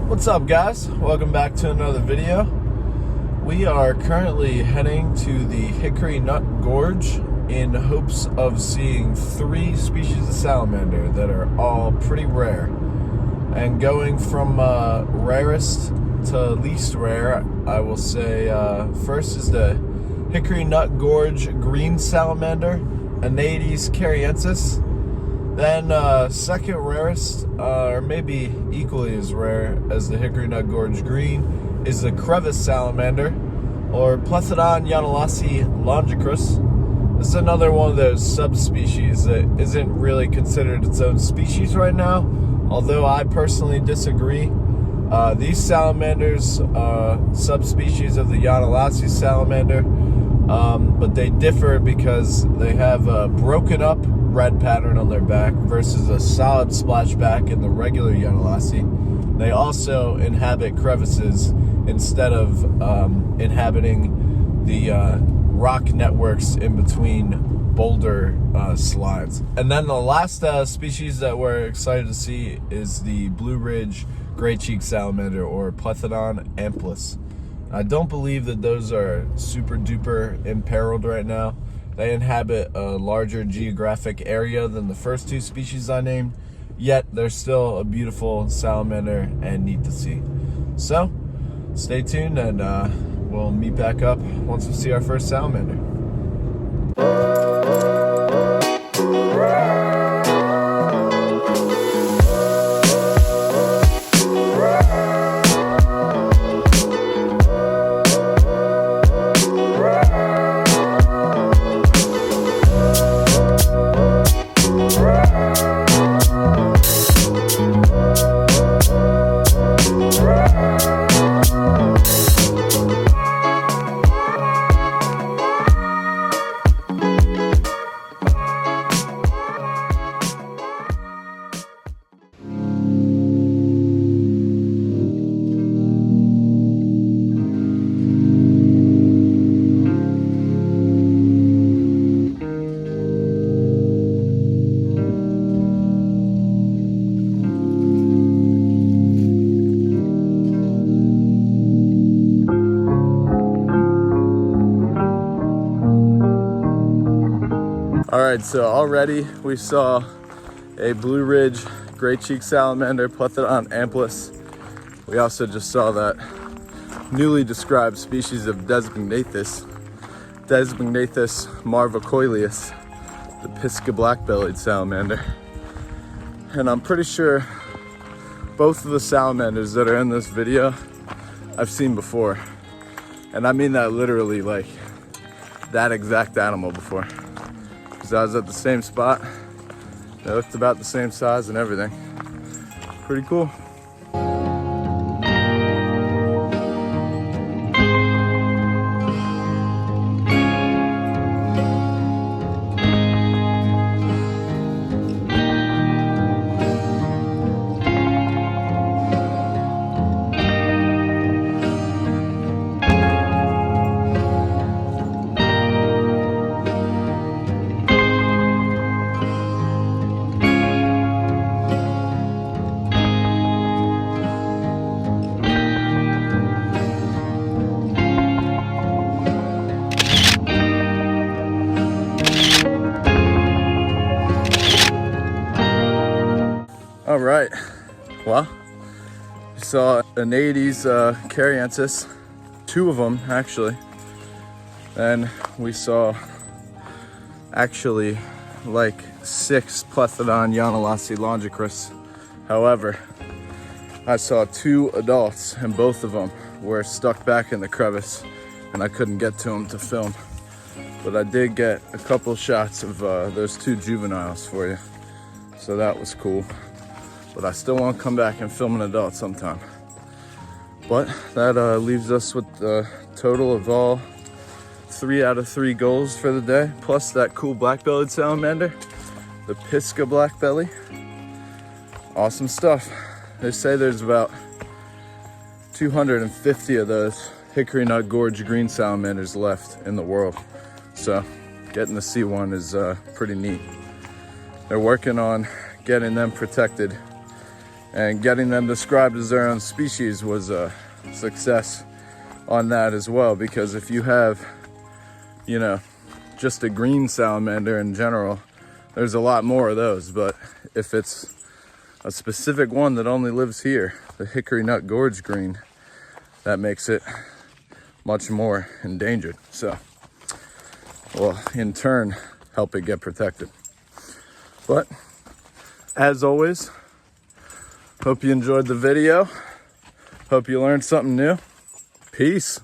What's up, guys? Welcome back to another video. We are currently heading to the Hickory Nut Gorge in hopes of seeing 3 species of salamander that are all pretty rare. And going from rarest to least rare, I will say first is the Hickory Nut Gorge green salamander, Aneides caryaensis. Then second rarest, or maybe equally as rare as the Hickory Nut Gorge green, is the crevice salamander, or Plethodon yonahlossee longicrus. This is another one of those subspecies that isn't really considered its own species right now, although I personally disagree. These salamanders are subspecies of the yonahlossee salamander, but they differ because they have a broken up red pattern on their back versus a solid splashback in the regular yonahlossee. They also inhabit crevices instead of inhabiting the rock networks in between boulder slides. And then the last species that we're excited to see is the Blue Ridge gray cheek salamander, or Plethodon amplus. I don't believe that those are super duper imperiled right now. They inhabit a larger geographic area than the first 2 species I named, yet they're still a beautiful salamander and neat to see. So, stay tuned and we'll meet back up once we see our first salamander. Alright, so already we saw a Blue Ridge gray cheek salamander, Plethodon amplus. We also just saw that newly described species of Desmognathus marvacoileus, the pisca black-bellied salamander. And I'm pretty sure both of the salamanders that are in this video I've seen before. And I mean that literally, like that exact animal before. Because I was at the same spot. They looked about the same size and everything. Pretty cool. All right, well, we saw Aneides caryaensis, 2 of them actually. Then we saw actually like 6 Plethodon yonahlossee longicrus. However, I saw 2 adults and both of them were stuck back in the crevice and I couldn't get to them to film. But I did get a couple shots of those 2 juveniles for you. So that was cool. But I still want to come back and film an adult sometime. But that leaves us with the total of all 3 out of 3 goals for the day, plus that cool black-bellied salamander, the pisca black-belly. Awesome stuff. They say there's about 250 of those Hickory Nut Gorge green salamanders left in the world. So getting to see one is pretty neat. They're working on getting them protected And getting them described as their own species was a success on that as well, because if you have, you know, just a green salamander in general, there's a lot more of those. But if it's a specific one that only lives here, the Hickory Nut Gorge green, that makes it much more endangered. So, well, in turn, help it get protected. But as always, hope you enjoyed the video. Hope you learned something new. Peace.